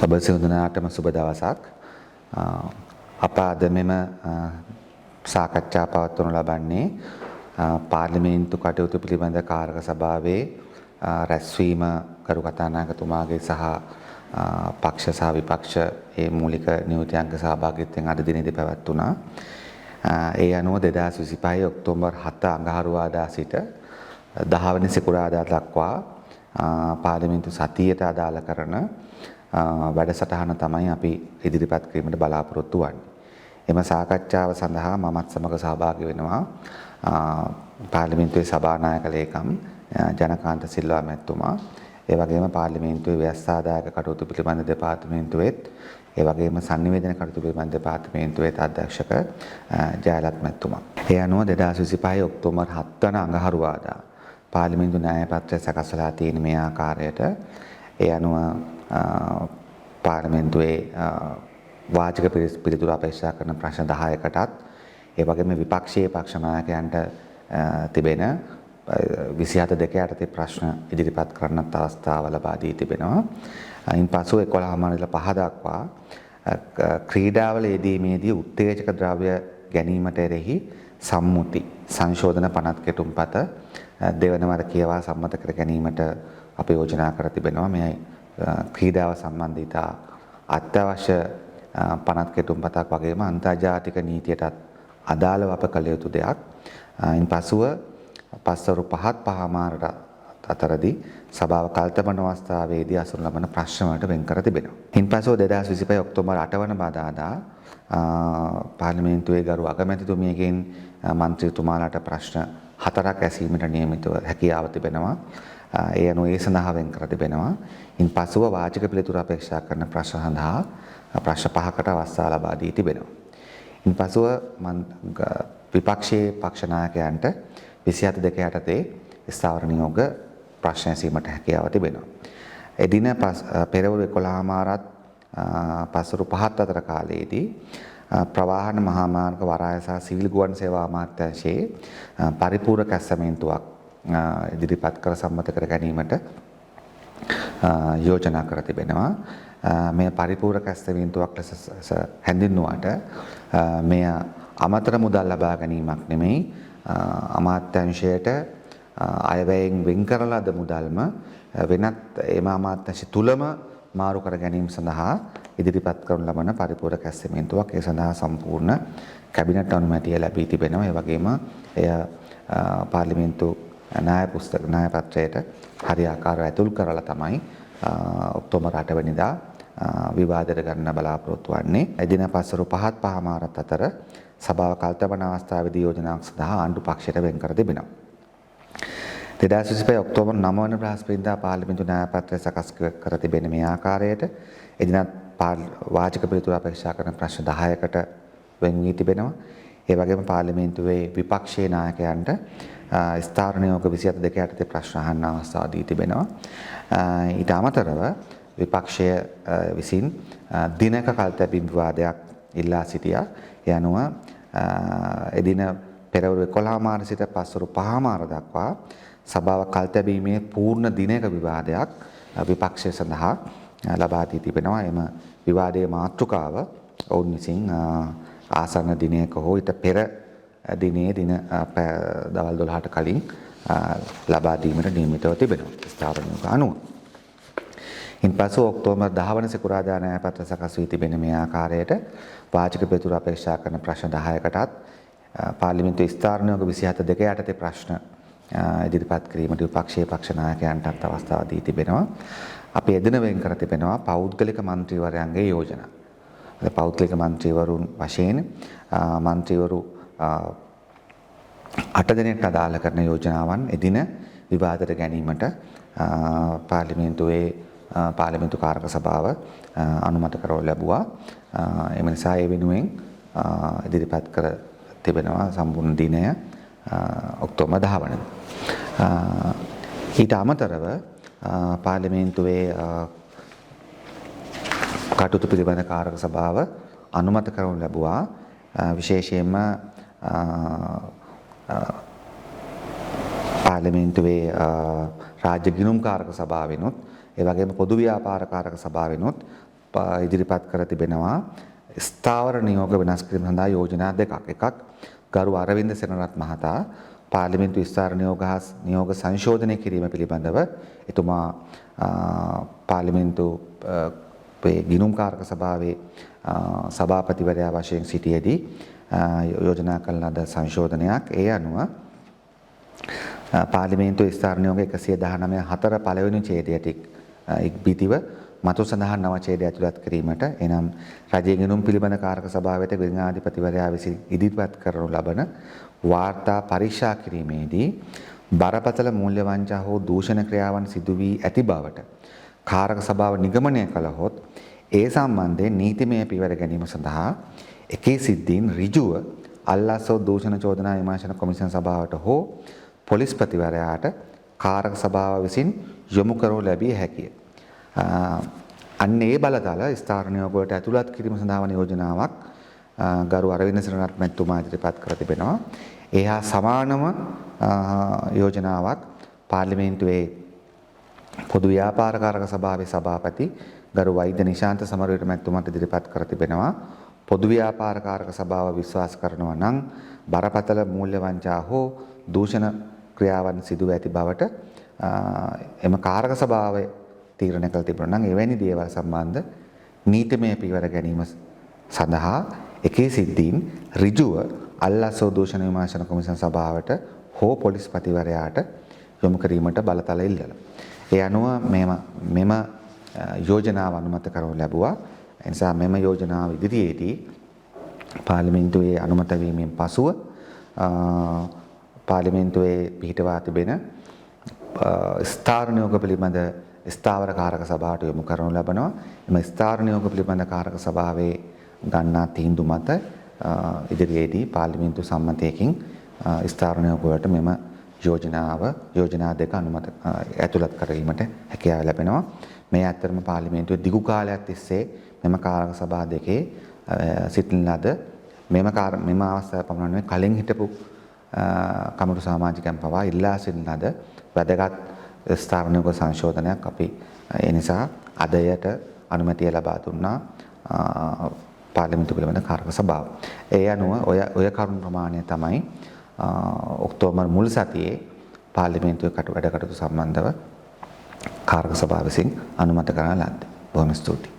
ඔබ සියලුදෙනාටම සුබ දවසක්. අප අද මෙම සාකච්ඡා පවත්වනු ලබන්නේ පාර්ලිමේන්තු කටයුතු පිළිබඳ කාරක සභාවේ රැස්වීම කරු කතානායකතුමාගේ සහ පක්ෂ සහ විපක්ෂ ඒ මූලික නියෝජ්‍යාංග සහභාගීත්වයෙන් අද දිනේදී පැවැත්වුණා. ඒ අනුව 2025 ඔක්තෝබර් 7 අඟහරුවාදා සිට 10 වෙනි සිකුරාදා දක්වා පාර්ලිමේන්තු සතියට අදාළ කරන වැඩසටහන තමයි අපි ඉදිරිපත් කිරීමට බලාපොරොත්තු වෙන්නේ. එම සාකච්ඡාව සඳහා මමත් සමග සහභාගී වෙනවා පාර්ලිමේන්තුවේ සභානායක ලේකම් ජනකාන්ත සිල්වා මැතිතුමා, ඒ වගේම පාර්ලිමේන්තුවේ ව්‍යවස්ථාදායක කටයුතු පිළිබඳ දෙපාර්තමේන්තුවේත්, ඒ වගේම සංනිවේදන කටයුතු පිළිබඳ දෙපාර්තමේන්තුවේත් අධ්‍යක්ෂක ජයලත් මැතිතුමා. ඒ අනුව 2025 ඔක්තෝබර් 7 වන අඟහරුවාදා පාර්ලිමේන්තු න්‍යාය පත්‍රය සකස්වලා තියෙන මේ ආකාරයට. ඒ අනුව පාර්ලිමේන්තුවේ වාචික පිළිතුරු අපේක්ෂා කරන ප්‍රශ්න 10කටත්, ඒ වගේම විපක්ෂීය පක්ෂ නායකයන්ට තිබෙන 27 දෙක යටතේ ප්‍රශ්න ඉදිරිපත් කරන්නත් අවස්ථාව ලබා දී තිබෙනවා. ඉන්පසු 11:05 දක්වා ක්‍රීඩාවල යෙදීමේදී උත්තේජක ද්‍රව්‍ය ගැනීමට එරෙහි සම්මුති සංශෝධන පනත් කෙටුම්පත දෙවන වර කියවා සම්මත කර ගැනීමට අප යෝජනා කර තිබෙනවා. මේ ක්‍රීඩාව සම්බන්ධිත අත්‍යවශ්‍ය පනත් කෙටුම්පතක් වගේම අන්තර්ජාතික නීතියටත් අදාළව අප කළ යුතු දෙයක්. ඉන්පසුව පස්වරු 5:05 අතරදී සභාව කල්තබන අවස්ථාවේදී අසුන් ලබන ප්‍රශ්න වලට වෙන් කර තිබෙනවා. ඉන්පසුව 2025 ඔක්තෝබර් 8 වන බදාදා පාර්ලිමේන්තුවේ ගරු අගමැතිතුමියගෙන් මන්ත්‍රීතුමාලාට ප්‍රශ්න 4ක් ඇසීමට නියමිතව හැකියාව තිබෙනවා. ඒ අනුව ඒ සඳහා වෙන් කර තිබෙනවා. ඉන්පසුව වාචික පිළිතුරු අපේක්ෂා කරන ප්‍රශ්න සඳහා ප්‍රශ්න 5කට අවස්ථාව ලබා දී තිබෙනවා. ඉන්පසුව විපක්ෂයේ පක්ෂ නායකයන්ට 27 දෙක යටතේ ස්ථාවර නියෝග ප්‍රශ්න ඇසීමට හැකියාව තිබෙනවා. එදින පෙරවරු 11:00 පස්වරු 5 අතර කාලයේදී ප්‍රවාහන මහා මාර්ග වරාය සහ සිවිල් ගුවන් සේවා අමාත්‍යාංශයේ පරිපූර්ණ කැස්සමෙන්තුවක් ඉදිරිපත් කර සම්මත කර ගැනීමට යෝජනා කර තිබෙනවා. මේ පරිපූර්ණ කැස්සමෙන්තුවක් ලෙස හැඳින්වුවාට මෙය අමතර මුදල් ලබා ගැනීමක් නෙමෙයි. අමාත්‍යාංශයට අයවැයෙන් වෙන් කරලා ද මුදල්ම වෙනත් එම අමාත්‍යාංශ තුලම මාරු කර ගැනීම සඳහා ඉදිරිපත් කරනු ලබන පරිපූර්ණ කැස්සමෙන්තුවක්. ඒ සඳහා සම්පූර්ණ කැබිනට් අනුමැතිය ලැබී තිබෙනවා. ඒ වගේම එය පාර්ලිමේන්තු න්‍යාය පත්‍රයට හරියාකාරව ඇතුල් කරලා තමයි ඔක්තෝබර් 8 වෙනිදා විවාදයට ගන්න බලාපොරොත්තු වෙන්නේ. එදින පස්වරු 5:05 අතර සභාව කල්තබන අවස්ථාවේදී යෝජනාවක් සඳහා ආණ්ඩු පක්ෂයට වෙන් කර තිබෙනවා. 2025 ඔක්තෝබර් 9 වන බ්‍රහස්පතින්දා පාර්ලිමේන්තු න්‍යාය පත්‍රය සකස් කර තිබෙන මේ ආකාරයට එදිනත් වාචික පිළිතුරු අපේක්ෂා කරන ප්‍රශ්න 10කට වෙන් වී තිබෙනවා. ඒ වගේම පාර්ලිමේන්තුවේ විපක්ෂයේ නායකයන්ට ස්ථාවර නියෝග 27 දෙක යටතේ ප්‍රශ්න අහන්න අවස්ථාව දී තිබෙනවා. ඊට අමතරව විපක්ෂය විසින් දිනක කල්තැබීම් විවාදයක් ඉල්ලා සිටියා. ඒ අනුව එදින පෙරවරු 11:00 සිට පස්වරු 5:00 දක්වා සභාව කල්තැබීමේ පූර්ණ දිනක විවාදයක් විපක්ෂය සඳහා ලබා දී තිබෙනවා. එම විවාදයේ මාතෘකාව ඔවුන් විසින් ආසන්න දිනයක හෝ ඊට පෙර දිනේ දවල් 12ට කලින් ලබා දීමට නියමිතව තිබෙනවා ස්ථාවර නියෝග අනුව. ඉන්පසු ඔක්තෝබර් 10 වන සිකුරාදා න්‍යාය පත්‍ර සකස් වී තිබෙන මේ ආකාරයට වාචික පිළිතුරු අපේක්ෂා කරන ප්‍රශ්න 10කටත් පාර්ලිමේන්තු ස්ථාවර නියෝග 27 දෙක යටතේ ප්‍රශ්න ඉදිරිපත් කිරීමට විපක්ෂයේ පක්ෂ නායකයන්ටත් අවස්ථාව දී තිබෙනවා. අපි එදින වෙන් කර තිබෙනවා පෞද්ගලික මන්ත්‍රීවරයන්ගේ යෝජනා. පෞද්ගලික මන්ත්‍රීවරුන් වශයෙන් මන්ත්‍රීවරු 8 දෙනෙක්ට අදාළ කරන යෝජනාවන් එදින විවාදයට ගැනීමට පාර්ලිමේන්තු කාරක සභාව අනුමත කරව ලැබුවා. එම නිසා ඒ වෙනුවෙන් ඉදිරිපත් කර තිබෙනවා සම්පූර්ණ දිනය ඔක්තෝබර් 10 වෙනිදා. ඊට අමතරව පාර්ලිමේන්තුවේ කටයුතු පිළිබඳ කාරක සභාව අනුමත කරනු ලැබුවා. විශේෂයෙන්ම පාර්ලිමේන්තුවේ රාජ්‍ය ගිණුම් කාරක සභාවෙනුත්, ඒ වගේම පොදු ව්‍යාපාර කාරක සභාවෙනුත් ඉදිරිපත් කර තිබෙනවා ස්ථාවර නියෝග වෙනස් කිරීම සඳහා යෝජනා දෙකක්. එකක් ගරු අරවින්ද සෙනරත් මහතා පාර්ලිමේන්තු විස්තර නියෝග සංශෝධනය කිරීම පිළිබඳව එතුමා පාර්ලිමේන්තු ගිණුම්කාරක සභාවේ සභාපතිවරයා වශයෙන් සිටියේදී යෝජනා කළ ලද සංශෝධනයක්. ඒ අනුව පාර්ලිමේන්තු විස්තර නියෝග 119 4 පළවෙනි ඡේදයට ඉක්බිතිව මතු සඳහන් නව ඡේදය ඇතුළත් කිරීමට එනම් රජයේ ගිණුම් පිළිබඳ කාරක සභාවට ග්‍රහණාධිපතිවරයා විසින් ඉදිරිපත් කරනු ලබන වාර්තා පරීක්ෂා කිරීමේදී බරපතල මූල්‍ය වංචා හෝ දූෂණ ක්‍රියාවන් සිදු වී ඇති බවට කාරක සභාව නිගමනය කළහොත් ඒ සම්බන්ධයෙන් නීතිමය පියවර ගැනීම සඳහා එකී සිද්ධීන් ඍජුව අල්ලාසෝ දූෂණ චෝදනා විමර්ශන කොමිෂන් සභාවට හෝ පොලිස්පතිවරයාට කාරක සභාව විසින් යොමු කරනු ලැබිය හැකිය. අන්න ඒ බලතල ස්ථාවර නියෝග වලට ඇතුළත් කිරීම සඳහා වන යෝජනාවක් ගරු අරවින්ද සෙනරත් මැතිතුමා ඉදිරිපත් කර තිබෙනවා. ඒ හා සමානම යෝජනාවක් පාර්ලිමේන්තුවේ පොදු ව්‍යාපාර කාරක සභාවේ සභාපති ගරු වෛද්‍ය නිශාන්ත සමරවීර මැතිතුමාට ඉදිරිපත් කර තිබෙනවා. පොදු ව්‍යාපාර කාරක සභාව විශ්වාස කරනවා නම් බරපතල මූල්‍ය වංචා හෝ දූෂණ ක්‍රියාවන් සිදු ඇති බවට එම කාරක සභාවේ තීරණය කළ තිබුණා නම් එවැනි දේවල් සම්බන්ධ නීතිමය පියවර ගැනීම සඳහා එකී සිද්ධීන් ඍජුව අල්ලාසෝ දූෂණ විමර්ශන කොමිෂන් සභාවට හෝ පොලිස්පතිවරයාට යොමු කිරීමට බලතල ඉල්ලලා. ඒ අනුව මෙම යෝජනාව අනුමත කරනු ලැබුවා. ඒ නිසා මෙම යෝජනාව ඉදිරියේදී පාර්ලිමේන්තුවේ අනුමත වීමෙන් පසුව පාර්ලිමේන්තුවේ පිහිටවා තිබෙන ස්ථාවර නියෝග පිළිබඳ ස්ථාවර කාරක සභාවට යොමු කරනු ලබනවා. එම ස්ථාවර නියෝග පිළිබඳ කාරක සභාවේ ගන්නා තීන්දුව මත ඉදිරියේදී පාර්ලිමේන්තු සම්මතයකින් ස්ථාවර නියෝග වලට මෙම යෝජනා දෙක අනුමත ඇතුළත් කිරීමට හැකියාව ලැබෙනවා. මේ අතරම පාර්ලිමේන්තුවේ දිගු කාලයක් තිස්සේ මෙම කාරක සභා දෙකේ සිටින ලද මෙම අවස්ථාව පමණක් කලින් හිටපු කමිටු සමාජිකයන් පවා ඉල්ලා සිටින ලද වැදගත් ස්ථාවර නියෝග සංශෝධනයක් අපි ඒ නිසා අදයට අනුමැතිය ලබා දුන්නා පාර්ලිමේන්තු පිළිබඳ කාරක සභාව. ඒ අනුව ඔය කරුණු ප්‍රමාණය තමයි ඔක්තෝබර් මුල් සතියේ පාර්ලිමේන්තුවේ වැඩ කටයුතු සම්බන්ධව කාරක සභාව විසින් අනුමත කරන ලද්දේ. බොහොම ස්තුතියි.